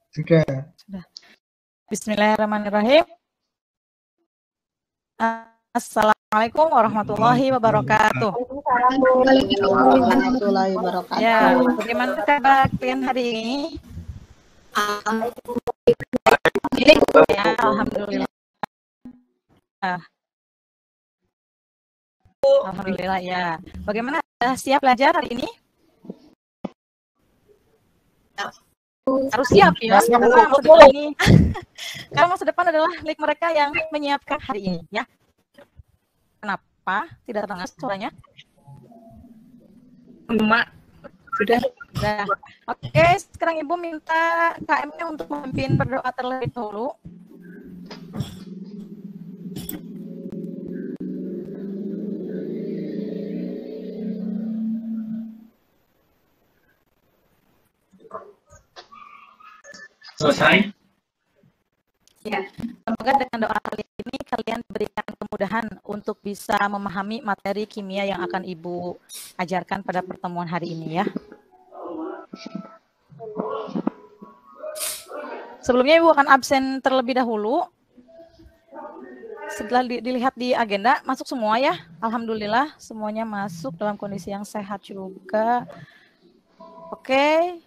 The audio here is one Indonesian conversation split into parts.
Sudah. Bismillahirrahmanirrahim. Assalamualaikum warahmatullahi wabarakatuh. Warahmatullahi wabarakatuh. Ya, bagaimana kabar kalian hari ini? Ya, alhamdulillah. Alhamdulillah ya. Bagaimana, siap belajar hari ini? Harus siap ya, karena masa depan ini karena masa depan adalah milik mereka yang menyiapkan hari ini ya. Kenapa tidak terdengar suaranya? Mak, sudah. Oke, sekarang Ibu minta KM-nya untuk memimpin berdoa terlebih dahulu. Selesai? Ya, semoga dengan doa kali ini kalian diberikan kemudahan untuk bisa memahami materi kimia yang akan Ibu ajarkan pada pertemuan hari ini ya. Sebelumnya Ibu akan absen terlebih dahulu. Setelah dilihat di agenda, masuk semua ya. Alhamdulillah, semuanya masuk dalam kondisi yang sehat juga. Oke.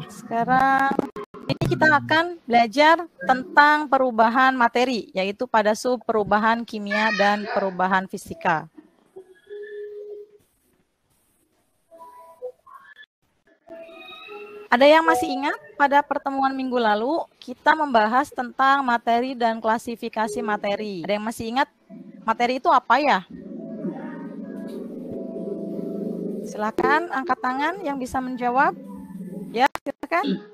Sekarang ini kita akan belajar tentang perubahan materi, yaitu pada sub perubahan kimia dan perubahan fisika. Ada yang masih ingat pada pertemuan minggu lalu kita membahas tentang materi dan klasifikasi materi. Ada yang masih ingat materi itu apa ya? Silakan angkat tangan yang bisa menjawab. Ya, silakan.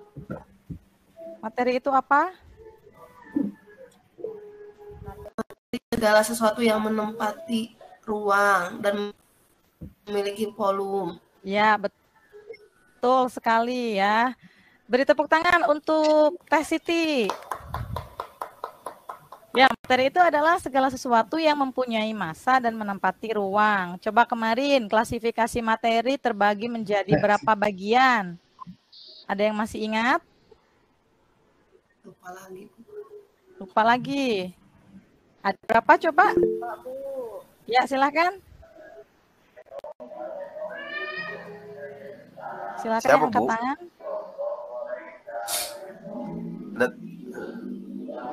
Materi itu apa? Segala sesuatu yang menempati ruang dan memiliki volume. Ya, betul sekali ya. Beri tepuk tangan untuk Teh Siti. Ya, materi itu adalah segala sesuatu yang mempunyai massa dan menempati ruang. Coba kemarin klasifikasi materi terbagi menjadi berapa bagian? Ada yang masih ingat? Lupa lagi. Ada berapa coba? Ya, silakan. Silakan yang angkat tangan.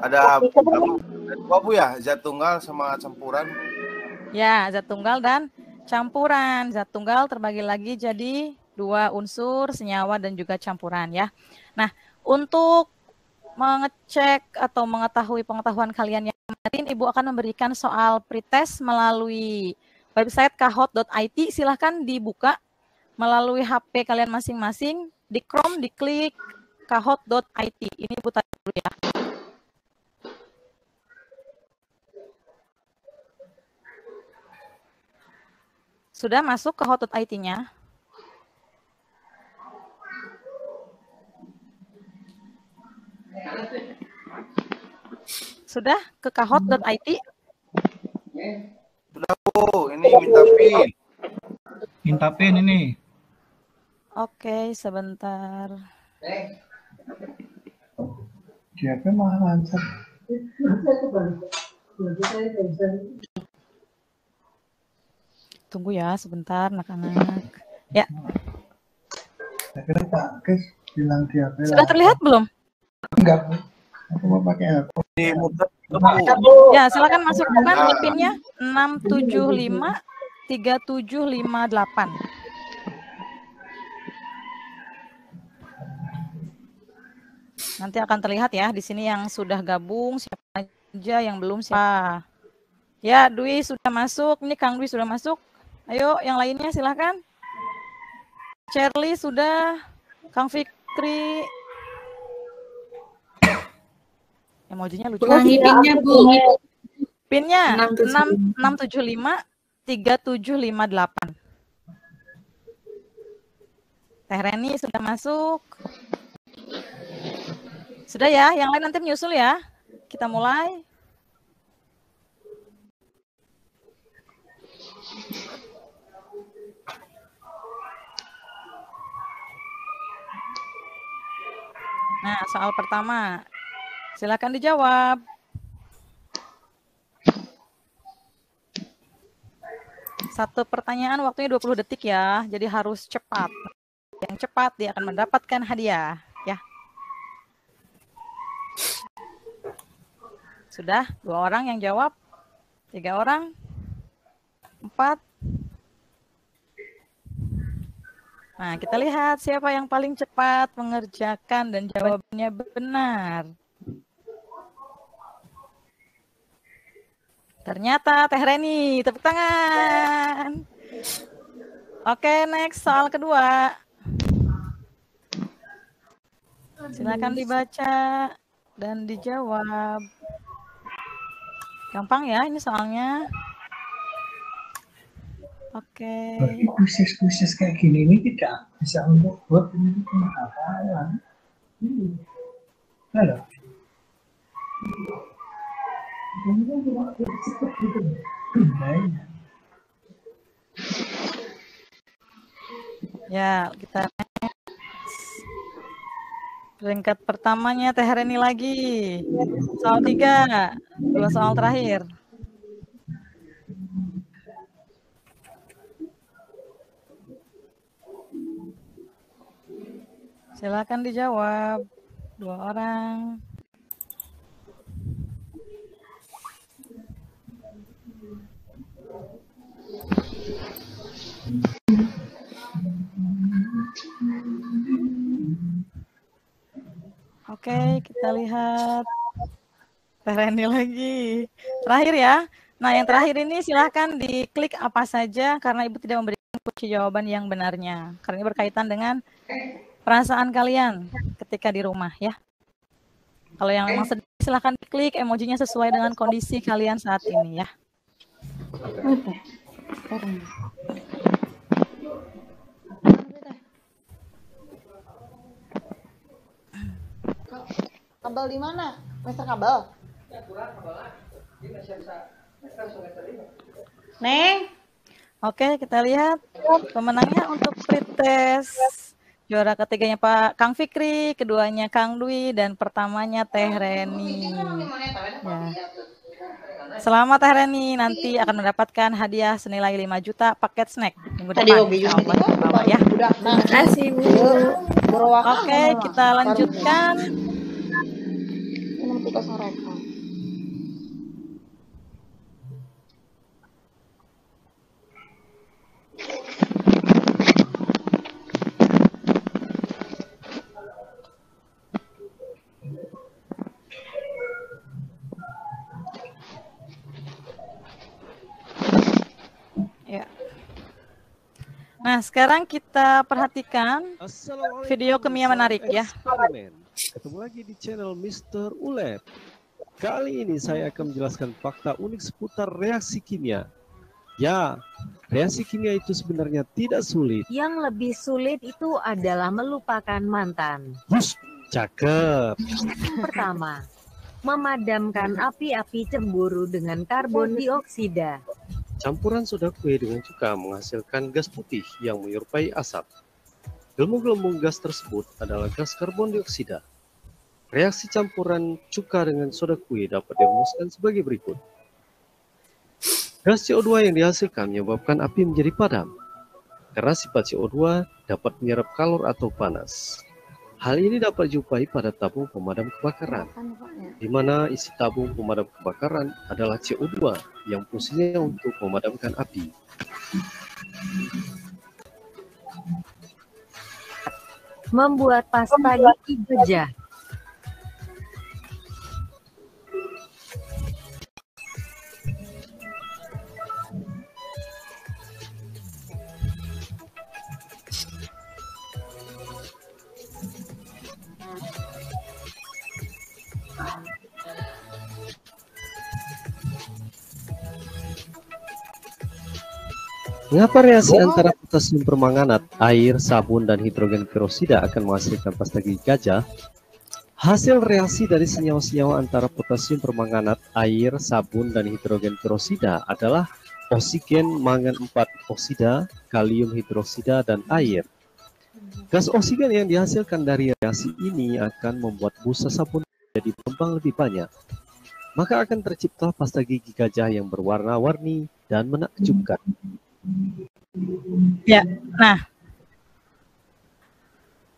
Ada dua Bu ya, zat tunggal sama campuran. Ya, zat tunggal dan campuran. Zat tunggal terbagi lagi jadi dua unsur, senyawa dan juga campuran ya. Nah, untuk mengecek atau mengetahui pengetahuan kalian yang kemarin, Ibu akan memberikan soal pretest melalui website kahot.it. Silahkan dibuka melalui HP kalian masing-masing, di Chrome diklik kahot.it. Ini Ibu tanya dulu ya. Sudah masuk kahot.it-nya? Sudah ke kahot.it? Sudah Bu, ini minta pin. Minta pin ini. Oke, sebentar. Siapa malah lancar. Tunggu ya sebentar anak-anak. Ya. Saya kira Pak Kes bilang dia. Sudah terlihat belum? Enggak, Bu. Aku mau pakai apa? Ya, silakan masukkan pinnya 6753758. Nanti akan terlihat ya di sini yang sudah gabung, siapa aja yang belum siapa. Ya, Dwi sudah masuk. Ini Kang Dwi sudah masuk. Ayo, yang lainnya silakan. Charlie sudah, Kang Fikri. Emojinya lucu. Ulangi pinnya, Bu. Pinnya 6753758. Teh Reni sudah masuk. Sudah ya, yang lain nanti menyusul ya. Kita mulai. Nah, soal pertama. Silakan dijawab. Satu pertanyaan waktunya 20 detik ya. Jadi harus cepat. Yang cepat dia akan mendapatkan hadiah, ya. Sudah 2 orang yang jawab, 3 orang, 4. Nah, kita lihat siapa yang paling cepat mengerjakan dan jawabannya benar. Ternyata Teh Reni, tepuk tangan. Oke, next soal kedua. Silakan dibaca dan dijawab. Gampang ya ini soalnya. Oke. Kuis-kuis kayak gini ini tidak bisa untuk buat ini penghafalan. Halo. Ya, kita peringkat pertamanya Teh Reni lagi. Soal 3, 2 soal terakhir. Silakan dijawab. 2 orang. Oke, kita lihat Teh Reni lagi. Terakhir ya. Nah, yang terakhir ini silahkan diklik apa saja karena Ibu tidak memberikan kunci jawaban yang benarnya. Karena ini berkaitan dengan perasaan kalian ketika di rumah ya. Kalau yang memang sedih silahkan diklik emojinya sesuai dengan kondisi kalian saat ini ya. Kabel di mana? Master kabel. Neng. Oke, kita lihat pemenangnya untuk pretest. Juara ketiganya Pak Kang Fikri, keduanya Kang Dwi, dan pertamanya Teh Reni. Ya. Selamat Teh Reni, nanti akan mendapatkan hadiah senilai 5 juta paket snack minggu depan. Ya. Terima kasih, Bu. Oke, kita lanjutkan. Ya. Nah, sekarang kita perhatikan video kimia menarik ya. Ketemu lagi di channel Mr. Ulep. Kali ini saya akan menjelaskan fakta unik seputar reaksi kimia. Ya, reaksi kimia itu sebenarnya tidak sulit. Yang lebih sulit itu adalah melupakan mantan. Hush, cakep. Yang pertama, memadamkan api-api cemburu dengan karbon dioksida. Campuran soda kue dengan cuka menghasilkan gas putih yang menyerupai asap. Gelembung-gelembung gas tersebut adalah gas karbon dioksida. Reaksi campuran cuka dengan soda kue dapat dirumuskan sebagai berikut. Gas CO2 yang dihasilkan menyebabkan api menjadi padam. Karena sifat CO2 dapat menyerap kalor atau panas. Hal ini dapat dijumpai pada tabung pemadam kebakaran, di mana isi tabung pemadam kebakaran adalah CO2 yang fungsinya untuk memadamkan api. Membuat pasta gigi gajah. Mengapa reaksi antara potasium permanganat, air, sabun, dan hidrogen peroksida akan menghasilkan pasta gigi gajah? Hasil reaksi dari senyawa-senyawa antara potasium permanganat, air, sabun, dan hidrogen peroksida adalah oksigen mangan 4 oksida, kalium hidroksida, dan air. Gas oksigen yang dihasilkan dari reaksi ini akan membuat busa sabun jadi berkembang lebih banyak. Maka akan tercipta pasta gigi gajah yang berwarna-warni dan menakjubkan. Ya, nah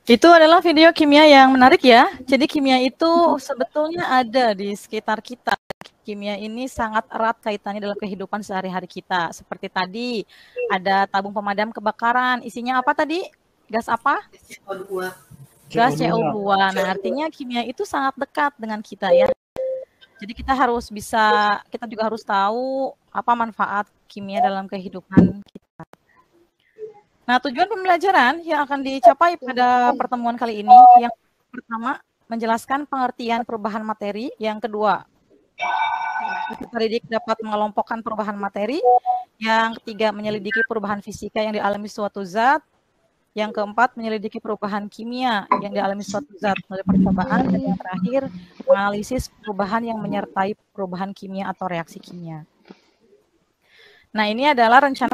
itu adalah video kimia yang menarik ya. Jadi kimia itu sebetulnya ada di sekitar kita. Kimia ini sangat erat kaitannya dalam kehidupan sehari-hari kita. Seperti tadi ada tabung pemadam kebakaran. Isinya apa tadi? Gas apa? CO2. Gas CO2. Nah, artinya kimia itu sangat dekat dengan kita ya. Jadi kita juga harus tahu apa manfaat kimia dalam kehidupan kita. Nah, tujuan pembelajaran yang akan dicapai pada pertemuan kali ini, yang pertama, menjelaskan pengertian perubahan materi. Yang kedua, peserta didik dapat mengelompokkan perubahan materi. Yang ketiga, menyelidiki perubahan fisika yang dialami suatu zat. Yang keempat, menyelidiki perubahan kimia yang dialami suatu zat melalui percobaan. Dan yang terakhir, menganalisis perubahan yang menyertai perubahan kimia atau reaksi kimia. Nah, ini adalah rencana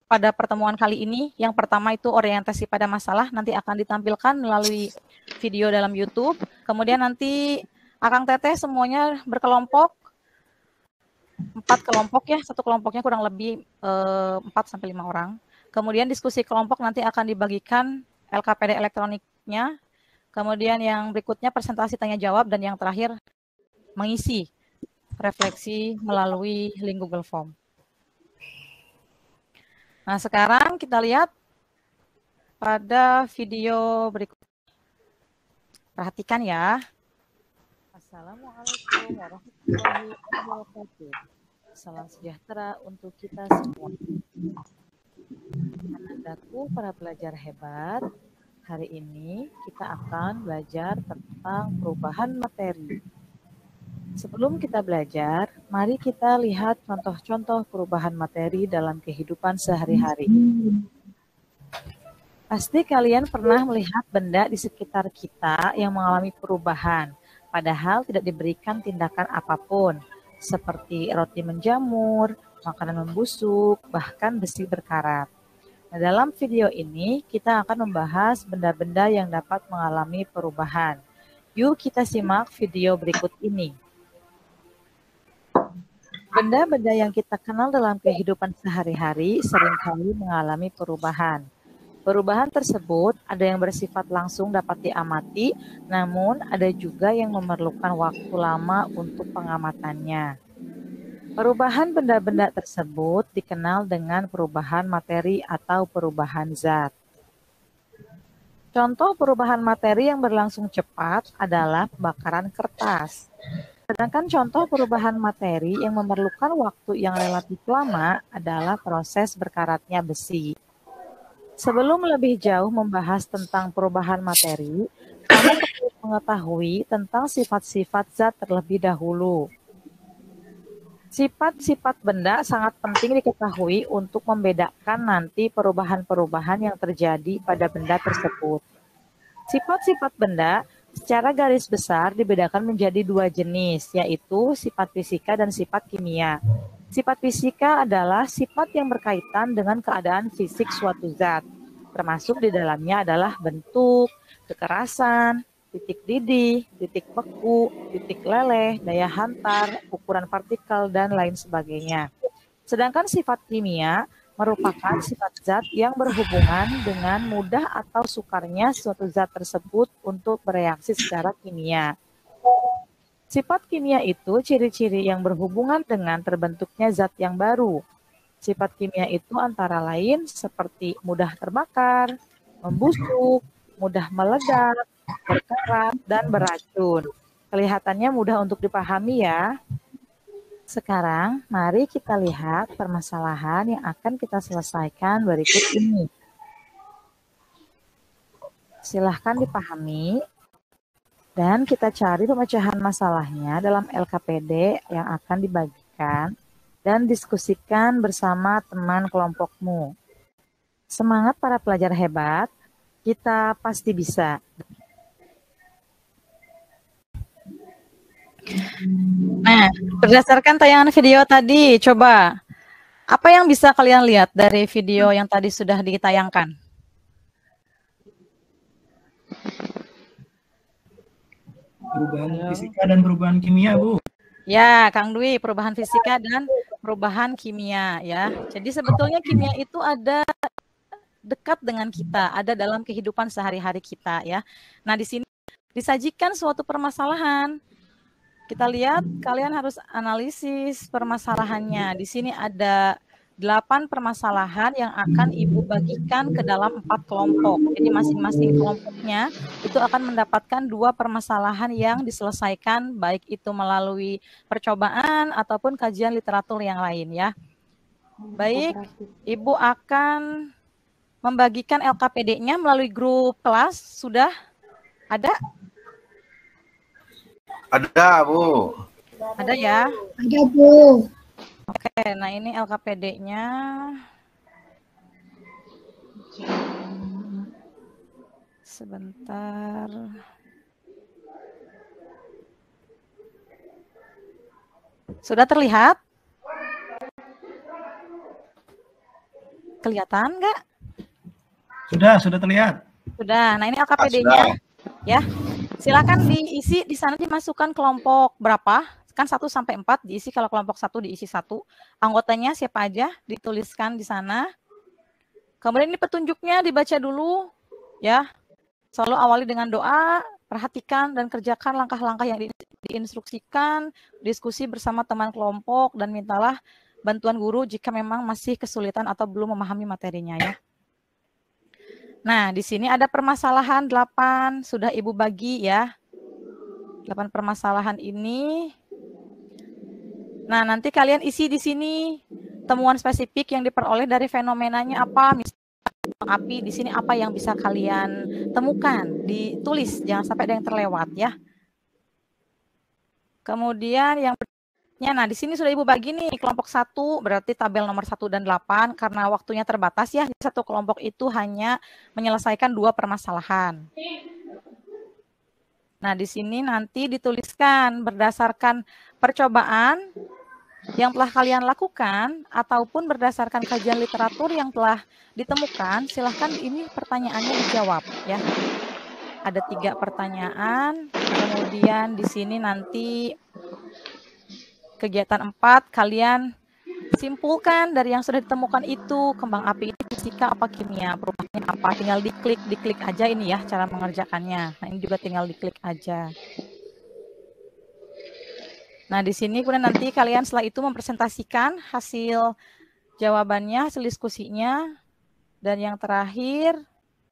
pada pertemuan kali ini. Yang pertama itu orientasi pada masalah, nanti akan ditampilkan melalui video dalam YouTube. Kemudian nanti Akang Teteh semuanya berkelompok, 4 kelompok ya, satu kelompoknya kurang lebih 4-5 orang. Kemudian diskusi kelompok nanti akan dibagikan LKPD elektroniknya. Kemudian yang berikutnya presentasi tanya jawab, dan yang terakhir mengisi refleksi melalui link Google Form. Nah, sekarang kita lihat pada video berikut. Perhatikan ya. Assalamualaikum warahmatullahi wabarakatuh. Salam sejahtera untuk kita semua. Anak-anakku, para pelajar hebat, hari ini kita akan belajar tentang perubahan materi. Sebelum kita belajar, mari kita lihat contoh-contoh perubahan materi dalam kehidupan sehari-hari. Pasti kalian pernah melihat benda di sekitar kita yang mengalami perubahan, padahal tidak diberikan tindakan apapun, seperti roti menjamur, makanan membusuk, bahkan besi berkarat. Nah, dalam video ini, kita akan membahas benda-benda yang dapat mengalami perubahan. Yuk kita simak video berikut ini. Benda-benda yang kita kenal dalam kehidupan sehari-hari seringkali mengalami perubahan. Perubahan tersebut ada yang bersifat langsung dapat diamati, namun ada juga yang memerlukan waktu lama untuk pengamatannya. Perubahan benda-benda tersebut dikenal dengan perubahan materi atau perubahan zat. Contoh perubahan materi yang berlangsung cepat adalah pembakaran kertas. Sedangkan contoh perubahan materi yang memerlukan waktu yang relatif lama adalah proses berkaratnya besi. Sebelum lebih jauh membahas tentang perubahan materi, kamu perlu mengetahui tentang sifat-sifat zat terlebih dahulu. Sifat-sifat benda sangat penting diketahui untuk membedakan nanti perubahan-perubahan yang terjadi pada benda tersebut. Sifat-sifat benda secara garis besar dibedakan menjadi 2 jenis, yaitu sifat fisika dan sifat kimia. Sifat fisika adalah sifat yang berkaitan dengan keadaan fisik suatu zat, termasuk di dalamnya adalah bentuk, kekerasan, titik didih, titik beku, titik leleh, daya hantar, ukuran partikel, dan lain sebagainya. Sedangkan sifat kimia merupakan sifat zat yang berhubungan dengan mudah atau sukarnya suatu zat tersebut untuk bereaksi secara kimia. Sifat kimia itu ciri-ciri yang berhubungan dengan terbentuknya zat yang baru. Sifat kimia itu antara lain seperti mudah terbakar, membusuk, mudah meledak, berkarat, dan beracun. Kelihatannya mudah untuk dipahami ya. Sekarang, mari kita lihat permasalahan yang akan kita selesaikan berikut ini. Silahkan dipahami, dan kita cari pemecahan masalahnya dalam LKPD yang akan dibagikan dan diskusikan bersama teman kelompokmu. Semangat para pelajar hebat, kita pasti bisa. Nah, berdasarkan tayangan video tadi, coba apa yang bisa kalian lihat dari video yang tadi sudah ditayangkan? Perubahan fisika dan perubahan kimia, Bu. Ya, Kang Dwi, perubahan fisika dan perubahan kimia ya. Jadi sebetulnya kimia itu ada dekat dengan kita, ada dalam kehidupan sehari-hari kita ya. Nah, di sini disajikan suatu permasalahan. Kita lihat, kalian harus analisis permasalahannya. Di sini ada 8 permasalahan yang akan Ibu bagikan ke dalam 4 kelompok. Jadi masing-masing kelompoknya itu akan mendapatkan 2 permasalahan yang diselesaikan, baik itu melalui percobaan ataupun kajian literatur yang lain ya. Baik, Ibu akan membagikan LKPD-nya melalui grup kelas. Sudah ada? Ada, Bu. Ada ya? Ada, Bu. Oke, nah ini LKPD-nya. Sebentar. Sudah terlihat? Kelihatan nggak? Sudah terlihat. Sudah. Nah ini LKPD-nya. Ya, silakan diisi di sana, dimasukkan kelompok berapa? Kan 1 sampai 4 diisi, kalau kelompok 1 diisi 1. Anggotanya siapa aja dituliskan di sana. Kemudian ini petunjuknya dibaca dulu ya. Selalu awali dengan doa, perhatikan dan kerjakan langkah-langkah yang diinstruksikan, diskusi bersama teman kelompok dan mintalah bantuan guru jika memang masih kesulitan atau belum memahami materinya ya. Nah, di sini ada permasalahan 8, sudah Ibu bagi ya. 8 permasalahan ini. Nah, nanti kalian isi di sini temuan spesifik yang diperoleh dari fenomenanya apa, misalnya api di sini apa yang bisa kalian temukan, ditulis, jangan sampai ada yang terlewat ya. Kemudian yang berikutnya, nah di sini sudah Ibu bagi nih kelompok 1, berarti tabel nomor 1 dan 8 karena waktunya terbatas ya. Satu kelompok itu hanya menyelesaikan 2 permasalahan. Nah, di sini nanti dituliskan berdasarkan percobaan yang telah kalian lakukan ataupun berdasarkan kajian literatur yang telah ditemukan, silahkan ini pertanyaannya dijawab ya. Ada 3 pertanyaan, kemudian di sini nanti kegiatan 4 kalian simpulkan dari yang sudah ditemukan itu, kembang api ini fisika apa kimia, perubahannya apa, tinggal diklik aja ini ya cara mengerjakannya. Nah, ini juga tinggal diklik aja. Nah, di sini kemudian nanti kalian setelah itu mempresentasikan hasil jawabannya, hasil diskusinya, dan yang terakhir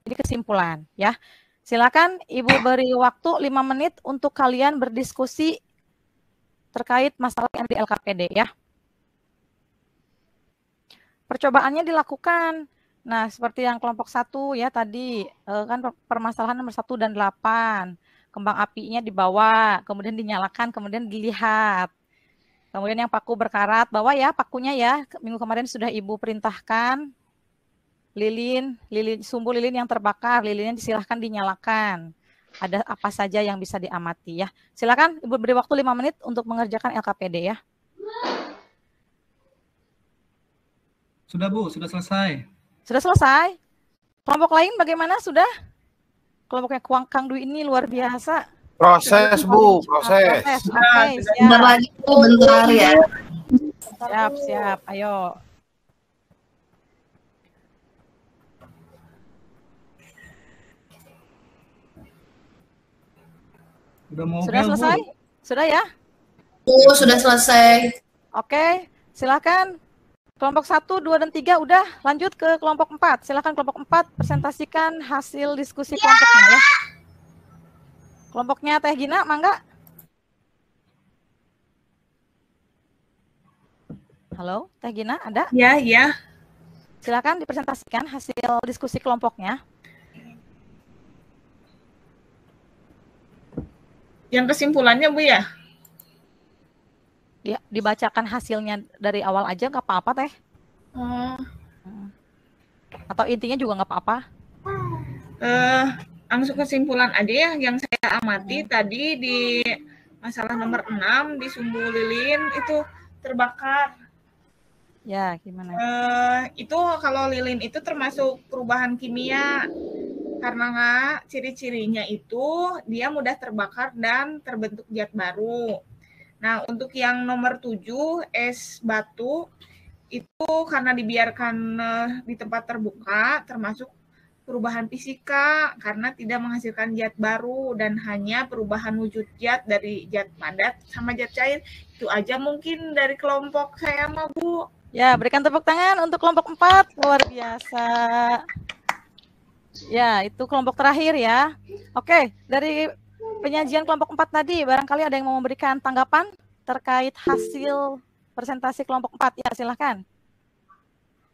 ini kesimpulan ya. Silakan Ibu beri waktu 5 menit untuk kalian berdiskusi terkait masalah yang di LKPD ya. Percobaannya dilakukan. Nah, seperti yang kelompok 1 ya tadi, kan permasalahan nomor 1 dan 8. Kembang apinya dibawa, kemudian dinyalakan, kemudian dilihat. Kemudian yang paku berkarat, bawa ya pakunya ya. Minggu kemarin sudah Ibu perintahkan. Lilin, sumbu lilin yang terbakar, lilinnya silahkan dinyalakan. Ada apa saja yang bisa diamati ya. Silakan Ibu beri waktu 5 menit untuk mengerjakan LKPD ya. Sudah, Bu, sudah selesai. Sudah selesai? Kelompok lain bagaimana? Sudah? Kelompoknya Kang Dwi ini luar biasa. Proses, Bu, proses. Oke, Bentar siap. lagi, Bu, bentar ya. Siap. Ayo. Sudah selesai? Bu. Sudah ya? Bu, sudah selesai. Oke, silakan. Kelompok 1, 2, dan 3 udah, lanjut ke kelompok 4. Silakan kelompok 4 presentasikan hasil diskusi kelompoknya ya. Kelompoknya Teh Gina, mangga. Halo, Teh Gina, ada? Ya. Silakan dipresentasikan hasil diskusi kelompoknya. Yang kesimpulannya, Bu ya? Ya, dibacakan hasilnya dari awal aja nggak apa-apa Teh. Atau intinya juga nggak apa-apa. Langsung kesimpulan aja ya. Yang saya amati tadi di masalah nomor 6 di sumbu lilin itu terbakar. Ya, gimana? Itu kalau lilin itu termasuk perubahan kimia Karena ciri-cirinya itu dia mudah terbakar dan terbentuk zat baru. Nah, untuk yang nomor 7, es batu, itu karena dibiarkan di tempat terbuka, termasuk perubahan fisika karena tidak menghasilkan zat baru dan hanya perubahan wujud zat dari zat padat sama zat cair. Itu aja mungkin dari kelompok saya mah, Bu. Ya, berikan tepuk tangan untuk kelompok 4. Luar biasa. Ya, itu kelompok terakhir ya. Oke, dari penyajian kelompok 4 tadi, barangkali ada yang mau memberikan tanggapan terkait hasil presentasi kelompok 4. Ya, silahkan.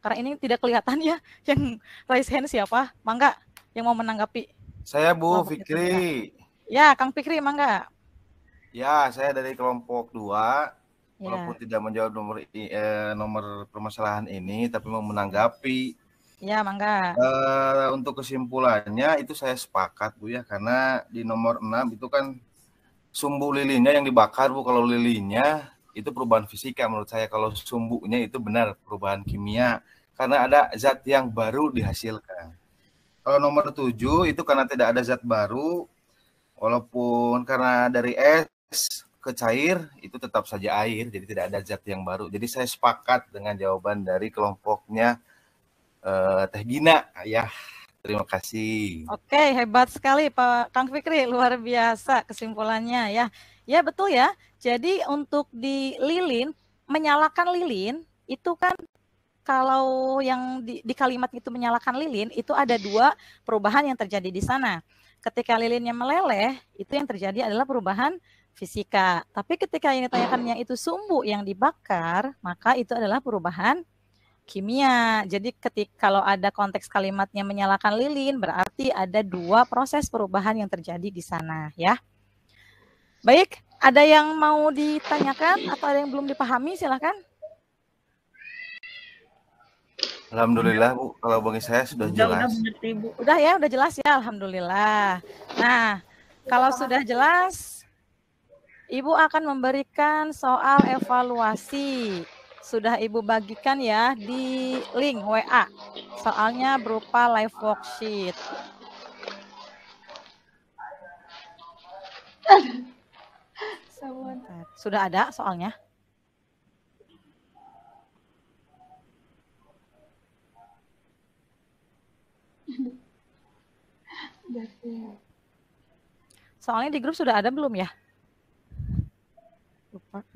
Karena ini tidak kelihatan ya, yang raise hand siapa? Mangga, yang mau menanggapi. Saya Bu Fikri. Ya, Kang Fikri, mangga. Ya, saya dari kelompok 2. Ya. Walaupun tidak menjawab nomor permasalahan ini, tapi mau menanggapi. Ya, mangga. Untuk kesimpulannya itu saya sepakat Bu ya, karena di nomor 6 itu kan sumbu lilinnya yang dibakar Bu. Kalau lilinnya itu perubahan fisika menurut saya, kalau sumbunya itu benar perubahan kimia karena ada zat yang baru dihasilkan. Kalau nomor 7 itu karena tidak ada zat baru, walaupun karena dari es ke cair itu tetap saja air, jadi tidak ada zat yang baru. Jadi saya sepakat dengan jawaban dari kelompoknya Teh Gina ya. Terima kasih. Oke, hebat sekali Pak Kang Fikri, luar biasa kesimpulannya ya. Ya betul ya. Jadi untuk di lilin, menyalakan lilin itu kan kalau yang di kalimat itu menyalakan lilin itu ada 2 perubahan yang terjadi di sana. Ketika lilinnya meleleh, itu yang terjadi adalah perubahan fisika. Tapi ketika yang ditanyakannya itu sumbu yang dibakar, maka itu adalah perubahan kimia. Jadi kalau ada konteks kalimatnya menyalakan lilin, berarti ada 2 proses perubahan yang terjadi di sana ya. Baik, ada yang mau ditanyakan atau ada yang belum dipahami, silakan. Alhamdulillah Bu, kalau bagi saya sudah jelas. Udah ya, udah jelas ya, alhamdulillah. Nah, kalau sudah jelas, Ibu akan memberikan soal evaluasi. Sudah Ibu bagikan ya di link WA. Soalnya berupa live worksheet. Sudah ada soalnya? Soalnya di grup sudah ada belum ya? Lupa.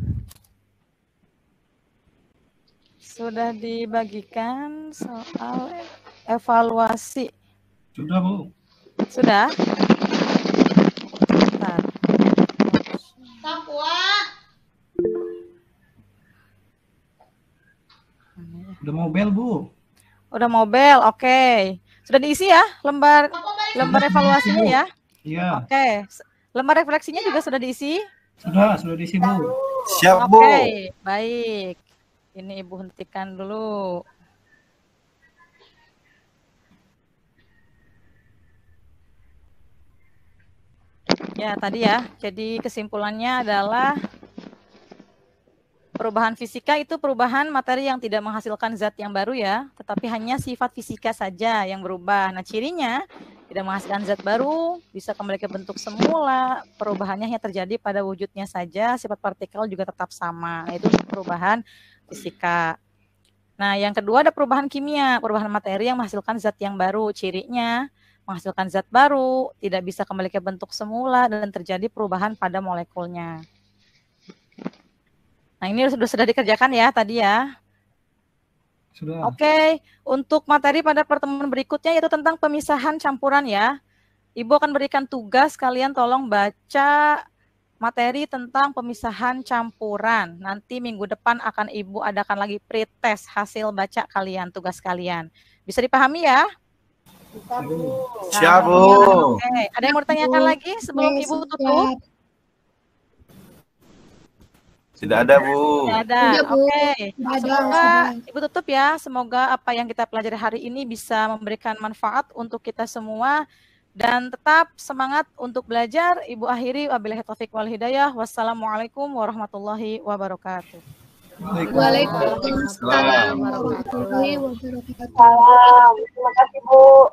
Sudah dibagikan soal evaluasi. Sudah Bu. Sudah? Bentar. Sapua. Udah mobile Bu. Udah mobile, oke. Sudah diisi ya lembar evaluasinya ya? Iya. Oke. Lembar refleksinya juga sudah diisi? Sudah diisi Bu. Siap Bu. Oke, baik. Ini Ibu hentikan dulu. Ya, tadi ya. Jadi kesimpulannya adalah perubahan fisika itu perubahan materi yang tidak menghasilkan zat yang baru ya, tetapi hanya sifat fisika saja yang berubah. Nah, cirinya tidak menghasilkan zat baru, bisa kembali ke bentuk semula, perubahannya hanya terjadi pada wujudnya saja, sifat partikel juga tetap sama. Nah, itu perubahan fisika. Nah, yang kedua ada perubahan kimia, perubahan materi yang menghasilkan zat yang baru. Cirinya menghasilkan zat baru, tidak bisa kembali ke bentuk semula, dan terjadi perubahan pada molekulnya. Nah, ini sudah dikerjakan ya tadi ya. Sudah. Oke, untuk materi pada pertemuan berikutnya yaitu tentang pemisahan campuran ya. Ibu akan berikan tugas, kalian tolong baca materi tentang pemisahan campuran. Nanti minggu depan akan Ibu adakan lagi pretest hasil baca kalian, tugas kalian. Bisa dipahami ya? Siap Bu. Oke, ada yang mau ditanyakan lagi sebelum Ibu tutup? Tidak ada Bu. Tidak ada. Oke. Semoga Ibu tutup ya. Semoga apa yang kita pelajari hari ini bisa memberikan manfaat untuk kita semua. Dan tetap semangat untuk belajar. Ibu akhiri, wabillahi taufiq wal hidayah. Wassalamualaikum warahmatullahi wabarakatuh. Waalaikumsalam warahmatullahi wabarakatuh. Terima kasih Bu.